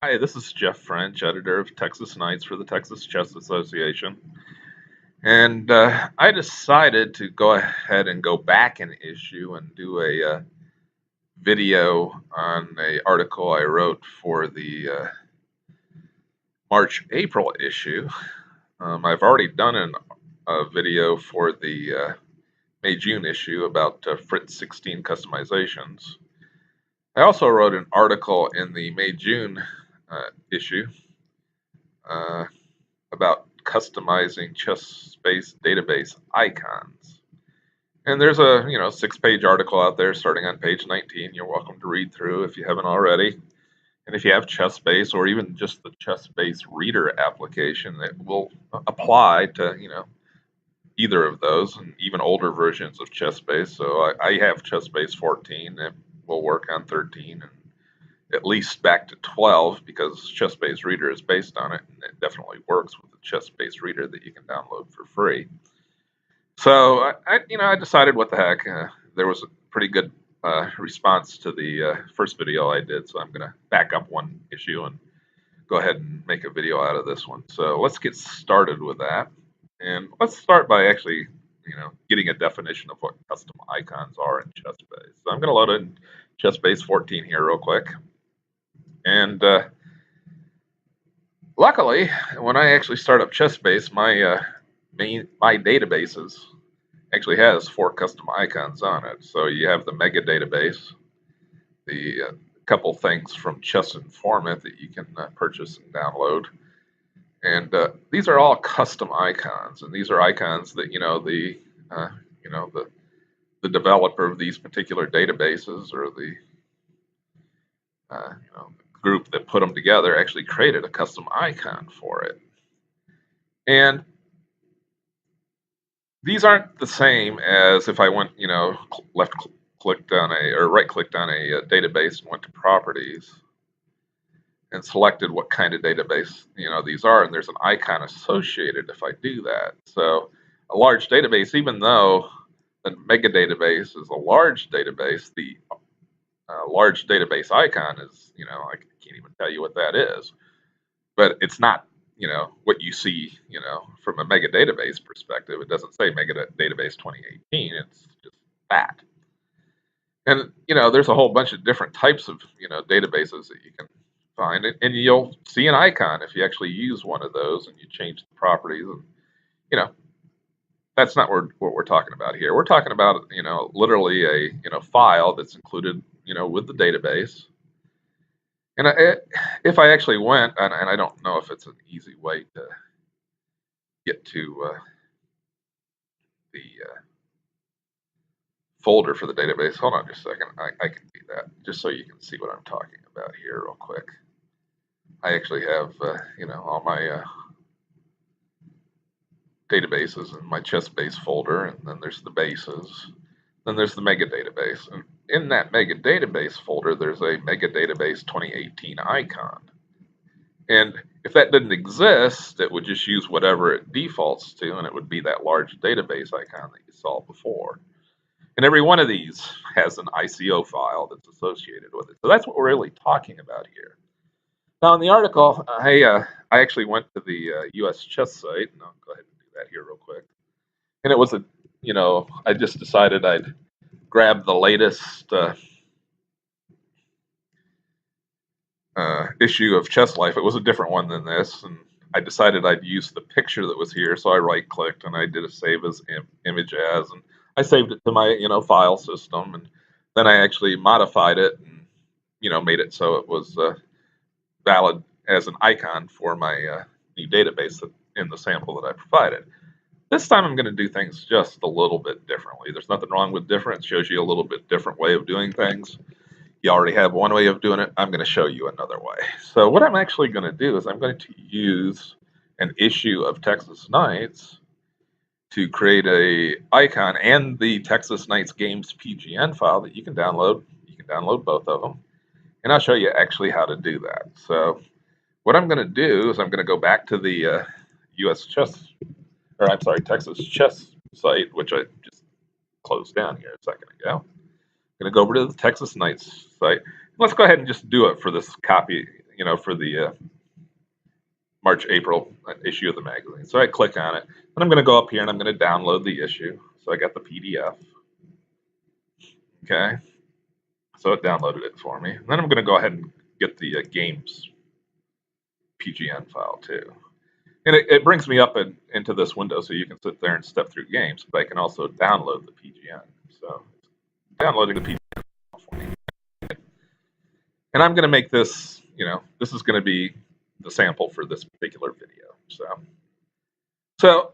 Hi, this is Jeff French, editor of Texas Knights for the Texas Chess Association. And I decided to go ahead and go back an issue and do a video on an article I wrote for the March-April issue. I've already done a video for the May-June issue about Fritz 16 customizations. I also wrote an article in the May-June issue about customizing ChessBase database icons. And there's a 6-page article out there starting on page 19. You're welcome to read through if you haven't already. And if you have ChessBase or even just the ChessBase Reader application, that will apply to either of those and even older versions of ChessBase. So I have ChessBase 14 that will work on 13 and at least back to 12 because ChessBase Reader is based on it, and it definitely works with the ChessBase Reader that you can download for free. So I decided, what the heck, there was a pretty good response to the first video I did, so I'm going to back up one issue and go ahead and make a video out of this one. So let's get started with that, and let's start by actually getting a definition of what custom icons are in ChessBase. So I'm going to load in ChessBase 14 here real quick. And luckily, when I actually start up ChessBase, my databases actually has 4 custom icons on it. So you have the mega database, the couple things from Chess Informant that you can purchase and download, and these are all custom icons. And these are icons that the developer of these particular databases or the group that put them together actually created a custom icon for it. And these aren't the same as if I went, right-clicked on a database and went to properties and selected what kind of database, these are, and there's an icon associated if I do that. So a large database, even though the mega database is a large database, the large database icon is, I can't even tell you what that is, but it's not, what you see, from a mega database perspective. It doesn't say mega database 2018. It's just that. And, there's a whole bunch of different types of, databases that you can find, and you'll see an icon if you actually use one of those and you change the properties. And, that's not what we're talking about here. We're talking about, literally a, file that's included, with the database. And if I actually went, and I don't know if it's an easy way to get to the folder for the database. Hold on just a second. I can do that just so you can see what I'm talking about here real quick. I actually have, all my databases in my ChessBase folder, and then there's the bases. Then there's the mega database. And in that mega database folder, there's a mega database 2018 icon. And if that didn't exist, it would just use whatever it defaults to, and it would be that large database icon that you saw before. And every one of these has an ICO file that's associated with it. So that's what we're really talking about here. Now, in the article, I actually went to the US Chess site, and I'll go ahead and do that here real quick. And it was I just decided I'd grab the latest issue of Chess Life. It was a different one than this, and I decided I'd use the picture that was here. So I right-clicked and I did a save as image as, and I saved it to my file system, and then I actually modified it and made it so it was valid as an icon for my new database in the sample that I provided. This time I'm going to do things just a little bit differently. There's nothing wrong with different. It shows you a little bit different way of doing things. You already have one way of doing it. I'm going to show you another way. So what I'm actually going to do is I'm going to use an issue of Texas Knights to create a icon and the Texas Knights Games PGN file that you can download. You can download both of them. And I'll show you actually how to do that. So what I'm going to do is I'm going to go back to the Texas Chess site, which I just closed down here a second ago. I'm going to go over to the Texas Knights site. Let's go ahead and just do it for this copy, you know, for the March, April issue of the magazine. So I click on it, and I'm going to go up here and I'm going to download the issue. So I got the PDF. Okay. So it downloaded it for me. And then I'm going to go ahead and get the games PGN file too. And it brings me up into this window so you can sit there and step through games, but I can also download the PGN. So downloading the PGN for me. And I'm going to make this, you know, this is going to be the sample for this particular video. So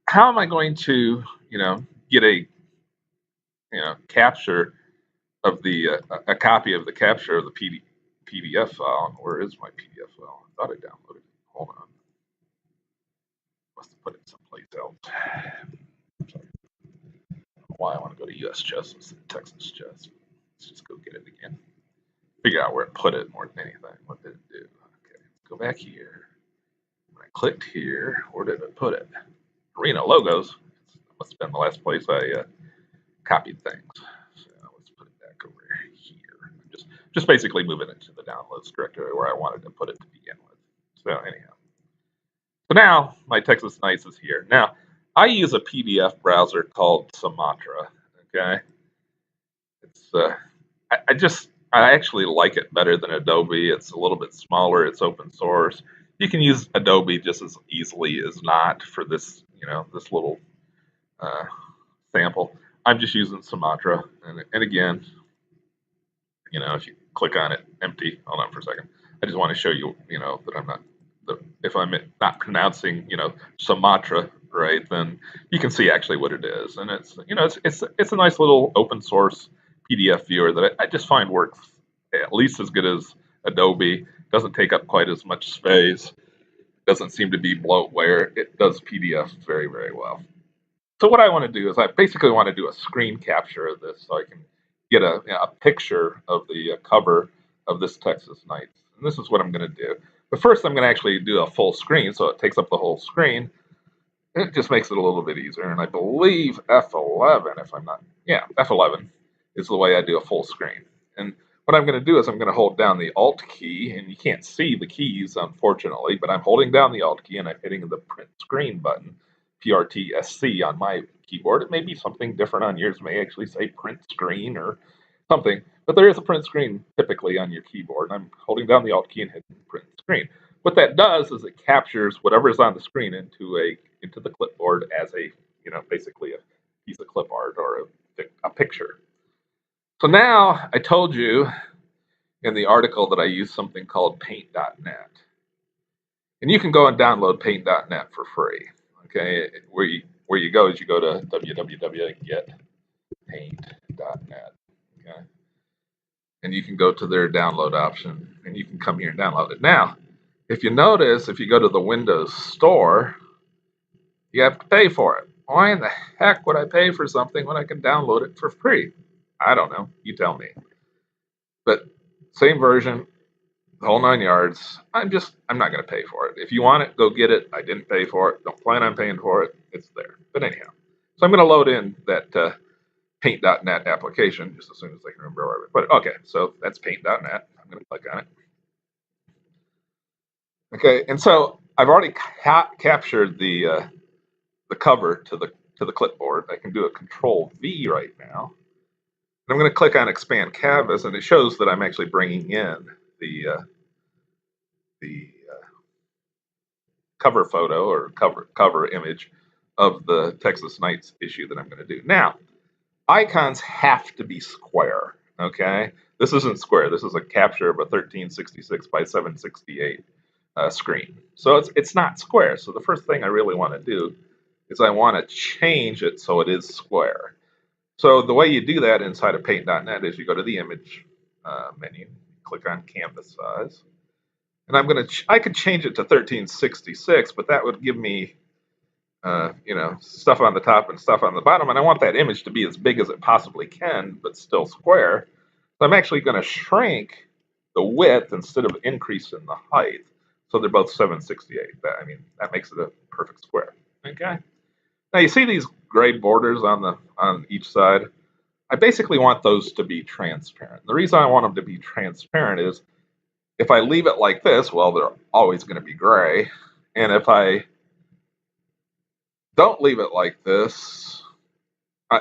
how am I going to, you know, get a, you know, capture of the, a copy of the capture of the PDF file? Where is my PDF file? I thought I downloaded it. Hold on. Must have put it someplace else. Sorry. I don't know why I want to go to US Chess instead of Texas Chess. Let's just go get it again. Figure out where it put it more than anything. What did it do? Okay, let's go back here. When I clicked here, where did it put it? Arena logos. It must have been the last place I copied things. So let's put it back over here. I'm just basically moving it to the downloads directory where I wanted to put it to begin with. So anyhow. So now my Texas Knights is here. Now I use a PDF browser called Sumatra. Okay. It's I actually like it better than Adobe. It's a little bit smaller. It's open source. You can use Adobe just as easily as not for this, you know, this little sample. I'm just using Sumatra, and again, you know, if you click on it, empty. Hold on for a second. I just want to show you, you know, that I'm not, if I'm not pronouncing, you know, Sumatra right, then you can see actually what it is, and it's, you know, it's a nice little open source PDF viewer that I just find works at least as good as Adobe. Doesn't take up quite as much space. Doesn't seem to be bloatware. It does PDF very, very well. So what I want to do is I basically want to do a screen capture of this so I can get a picture of the cover of this Texas Knights. And this is what I'm going to do. But first I'm going to actually do a full screen so it takes up the whole screen. It just makes it a little bit easier. And I believe F11, if I'm not, yeah, F11 is the way I do a full screen. And what I'm going to do is I'm going to hold down the Alt key, and you can't see the keys, unfortunately, but I'm holding down the Alt key and I'm hitting the print screen button, PRTSC on my keyboard. It may be something different on yours. It may actually say print screen or something, but there is a print screen typically on your keyboard. I'm holding down the Alt key and hitting print screen. What that does is it captures whatever is on the screen into the clipboard as a, you know, basically a piece of clip art or a picture. So now I told you in the article that I use something called paint.net. And you can go and download paint.net for free. Okay, where you go is you go to www.getpaint.net. Okay, and you can go to their download option, and you can come here and download it. Now, if you notice, if you go to the Windows Store, you have to pay for it. Why in the heck would I pay for something when I can download it for free? I don't know. You tell me. But same version, the whole 9 yards. I'm not going to pay for it. If you want it, go get it. I didn't pay for it. Don't plan on paying for it. It's there. But anyhow, so I'm going to load in that paint.net application just as soon as I can remember where I put it. Okay, so that's paint.net. I'm going to click on it. Okay, and so I've already captured the cover to the clipboard. I can do a Control V right now. And I'm going to click on Expand Canvas, and it shows that I'm actually bringing in the cover photo or cover image of the Texas Knights issue that I'm going to do. Now, icons have to be square. Okay, this isn't square. This is a capture of a 1366 by 768 screen. So it's not square. So the first thing I really want to do is I want to change it so it is square. So the way you do that inside of paint.net is you go to the image menu, click on canvas size, and I could change it to 1366, but that would give me you know, stuff on the top and stuff on the bottom, and I want that image to be as big as it possibly can, but still square. So I'm actually going to shrink the width instead of increasing the height, so they're both 768. That makes it a perfect square. Okay. Now you see these gray borders on each side. I basically want those to be transparent. The reason I want them to be transparent is If I leave it like this, well, they're always going to be gray. And if I don't leave it like this,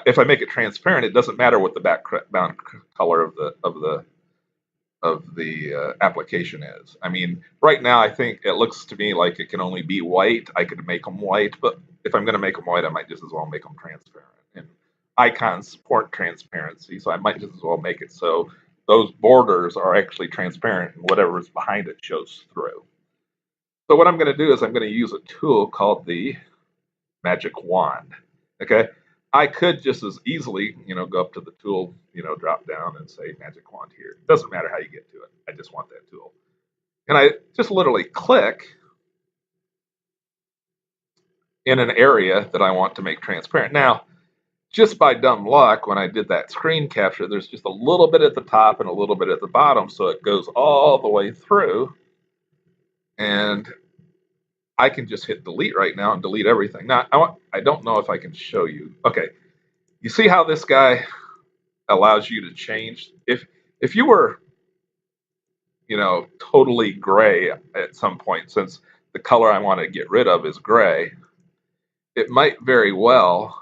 if I make it transparent, it doesn't matter what the background color of the application is. I mean, right now I think it looks to me like it can only be white. I could make them white, but if I'm going to make them white, I might just as well make them transparent. And icons support transparency, so I might just as well make it so those borders are actually transparent and whatever is behind it shows through. So what I'm going to do is I'm going to use a tool called the magic wand. Okay, I could just as easily, go up to the tool, drop down and say magic wand here. It doesn't matter how you get to it. I just want that tool. And I just literally click in an area that I want to make transparent. Now, just by dumb luck, when I did that screen capture, there's just a little bit at the top and a little bit at the bottom, so it goes all the way through. And I can just hit delete right now and delete everything. Now, I don't know if I can show you. Okay, you see how this guy allows you to change? If you were, totally gray at some point, since the color I want to get rid of is gray, it might very well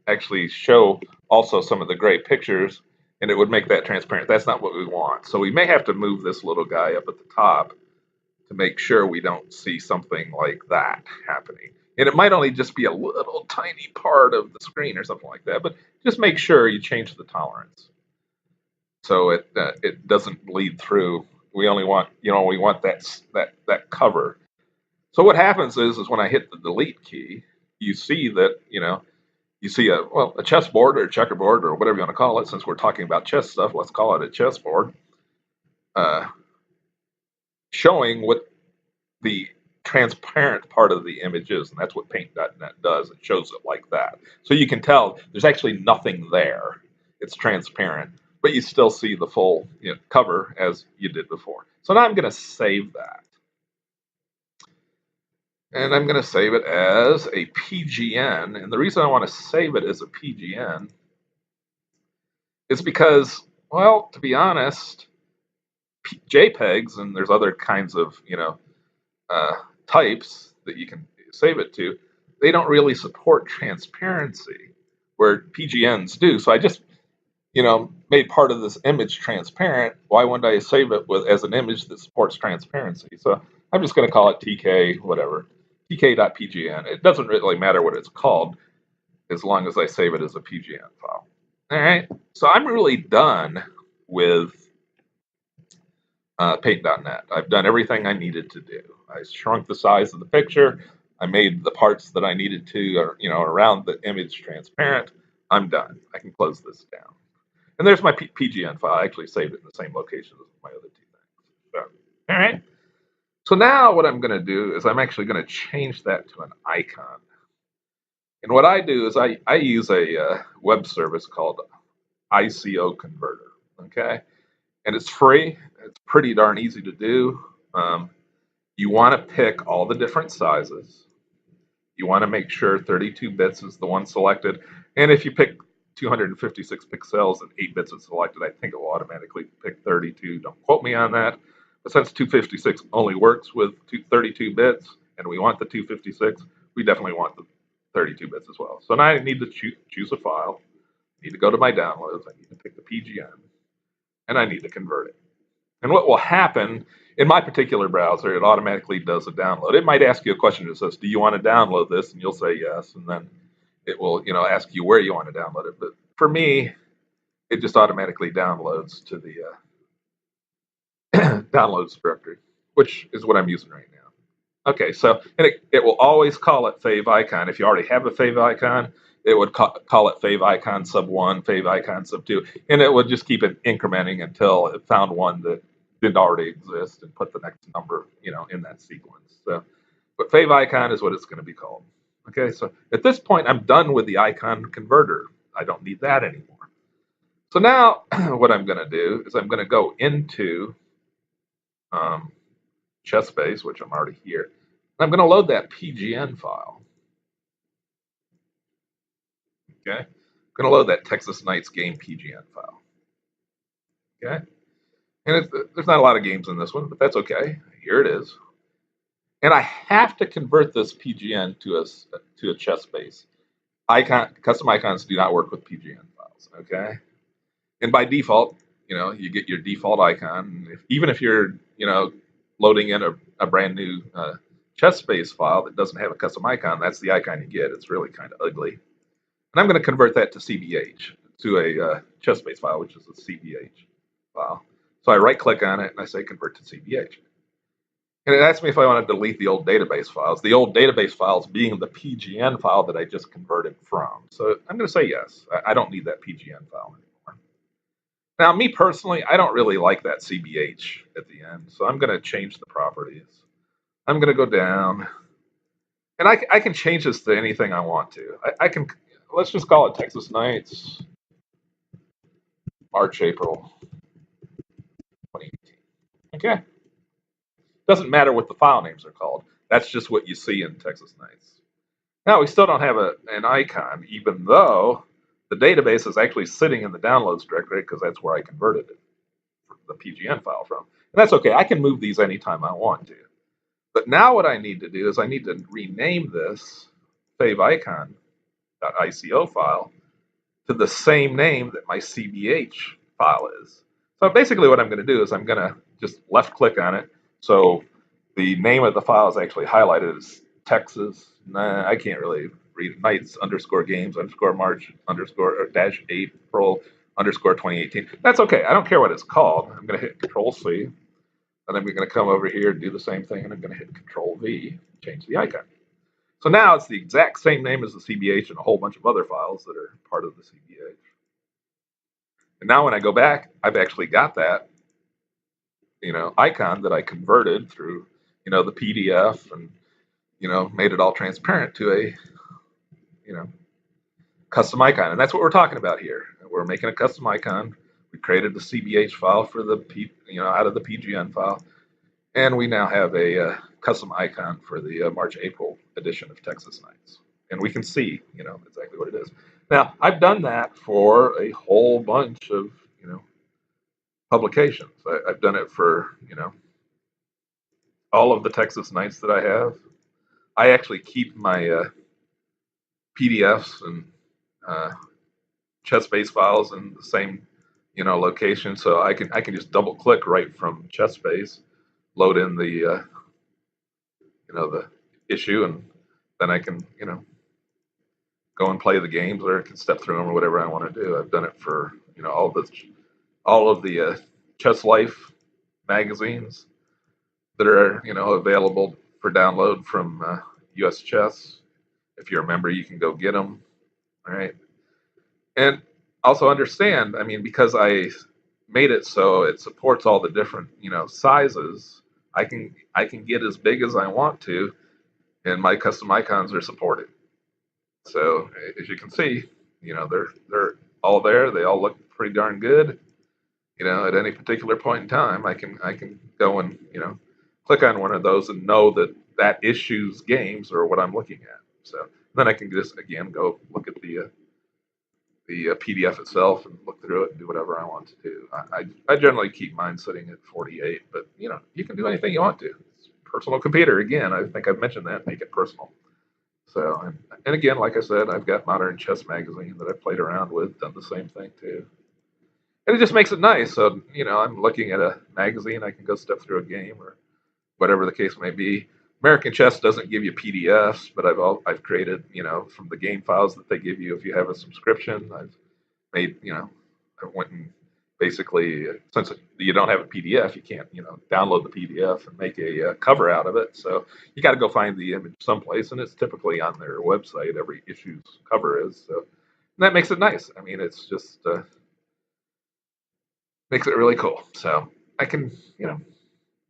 actually show also some of the gray pictures, and it would make that transparent. That's not what we want. So we may have to move this little guy up at the top to make sure we don't see something like that happening. And it might only just be a little tiny part of the screen or something like that, but just make sure you change the tolerance so it doesn't bleed through. We only want, we want that cover. So what happens is when I hit the delete key, you see that, you see a chessboard or a checkerboard or whatever you want to call it. Since we're talking about chess stuff, let's call it a chessboard. Showing what the transparent part of the image is, and that's what Paint.net does. It shows it like that. So you can tell there's actually nothing there. It's transparent, but you still see the full cover as you did before. So now I'm going to save that. And I'm going to save it as a PGN. And the reason I want to save it as a PGN is because, well, to be honest, JPEGs, and there's other kinds of, types that you can save it to, they don't really support transparency, where PGNs do. So I just, made part of this image transparent. Why wouldn't I save it as an image that supports transparency? So I'm just going to call it TK, whatever, tk.pgn. It doesn't really matter what it's called as long as I save it as a PGN file. All right, so I'm really done with Paint.net. I've done everything I needed to do. I shrunk the size of the picture. I made the parts that I needed to, around the image transparent. I'm done. I can close this down. And there's my PGN file. I actually saved it in the same location as my other two things. So, all right. So now what I'm going to do is I'm actually going to change that to an icon. And what I do is I use a web service called ICO Converter. Okay. And it's free. It's pretty darn easy to do. You want to pick all the different sizes. You want to make sure 32 bits is the one selected. And if you pick 256 pixels and 8 bits is selected, I think it will automatically pick 32. Don't quote me on that. But since 256 only works with 32 bits, and we want the 256, we definitely want the 32 bits as well. So now I need to choose a file. I need to go to my downloads. I need to pick the PGN. And I need to convert it. And what will happen in my particular browser, it automatically does a download. It might ask you a question that says, do you want to download this? And you'll say yes. And then it will, ask you where you want to download it. But for me, it just automatically downloads to the downloads directory, which is what I'm using right now. Okay, so and it will always call it fave icon. If you already have a fave icon, it would call it fave icon sub 1, fave icon sub 2, and it would just keep it incrementing until it found one that didn't already exist and put the next number, in that sequence. So, but fave icon is what it's going to be called. Okay, so at this point, I'm done with the icon converter. I don't need that anymore. So now what I'm going to do is I'm going to go into ChessBase, which I'm already here. I'm going to load that PGN file. Okay, I'm going to load that Texas Knights game PGN file. Okay, And there's not a lot of games in this one, but that's okay. Here it is. And I have to convert this PGN to a ChessBase. Custom icons do not work with PGN files, okay? And by default, you get your default icon. Even if you're, loading in a brand new ChessBase file that doesn't have a custom icon, that's the icon you get. It's really kind of ugly. And I'm going to convert that to CBH, to a ChessBase file, which is a CBH file. So I right-click on it and I say Convert to CBH. And it asks me if I want to delete the old database files. The old database files being the PGN file that I just converted from. So I'm going to say yes. I don't need that PGN file anymore. Now, me personally, I don't really like that CBH at the end. So I'm going to change the properties. I'm going to go down. And I can change this to anything I want to. I can, let's just call it Texas Nights, March, April 2018. Okay. Doesn't matter what the file names are called. That's just what you see in Texas Nights. Now, we still don't have an icon, even though the database is actually sitting in the downloads directory because that's where I converted it, the PGN file from. And that's okay. I can move these anytime I want to. But now what I need to do is I need to rename this faveicon.ico file to the same name that my CBH file is. So basically what I'm going to do is I'm going to just left click on it. So the name of the file is actually highlighted as Texas. I can't really read it. Nights _ games _ March _ dash April _ 2018. That's okay. I don't care what it's called. I'm going to hit Control C. And then we're going to come over here and do the same thing. And I'm going to hit Control V, change the icon. So now it's the exact same name as the CBH and a whole bunch of other files that are part of the CBH. And now when I go back, I've actually got that, icon that I converted through, the PDF and, made it all transparent to a, custom icon. And that's what we're talking about here. We're making a custom icon. We created the CBH file for the, out of the PGN file. And we now have a custom icon for the March-April edition of Texas Nights. And we can see, exactly what it is. Now, I've done that for a whole bunch of, publications. I've done it for, all of the Texas Nights that I have. I actually keep my PDFs and ChessBase files in the same, location. So I can just double click right from ChessBase, load in the, the issue, and then I can, go and play the games, or I can step through them or whatever I want to do. I've done it for, all of the Chess Life magazines that are, available for download from US Chess. If you're a member, you can go get them. All right. And also understand, because I made it so it supports all the different, sizes, I can get as big as I want to, and my custom icons are supported. So as you can see, they're all there. They all look pretty darn good. At any particular point in time, I can go and, click on one of those and know that issue's games are what I'm looking at. So then I can just, again, go look at the PDF itself and look through it and do whatever I want to do. I generally keep mine sitting at 48, but, you can do anything you want to. It's a personal computer. Again, I think I've mentioned that, make it personal. So, and again, like I said, I've got Modern Chess Magazine that I've played around with, done the same thing too. And it just makes it nice. So, I'm looking at a magazine, I can go step through a game or whatever the case may be. American Chess doesn't give you PDFs, but I've created, from the game files that they give you if you have a subscription. I've made, I went and basically, since you don't have a PDF, you can't, download the PDF and make a cover out of it. So you got to go find the image someplace, and it's typically on their website. Every issue's cover is. So that makes it nice. It's just makes it really cool. So I can,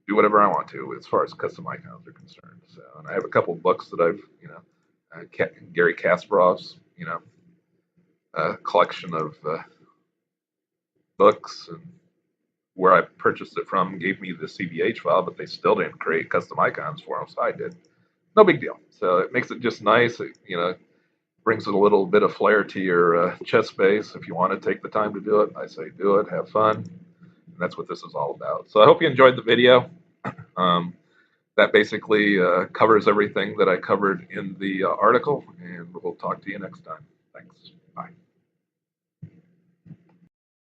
do whatever I want to as far as custom icons are concerned. So, and I have a couple of books that I've, Gary Kasparov's, collection of books, and where I purchased it from gave me the CBH file, but they still didn't create custom icons for them, so I did. No big deal. So it makes it just nice. It, brings it a little bit of flair to your ChessBase. If you want to take the time to do it, I say do it, have fun. And that's what this is all about. So I hope you enjoyed the video. Um, that basically covers everything that I covered in the article, and we'll talk to you next time.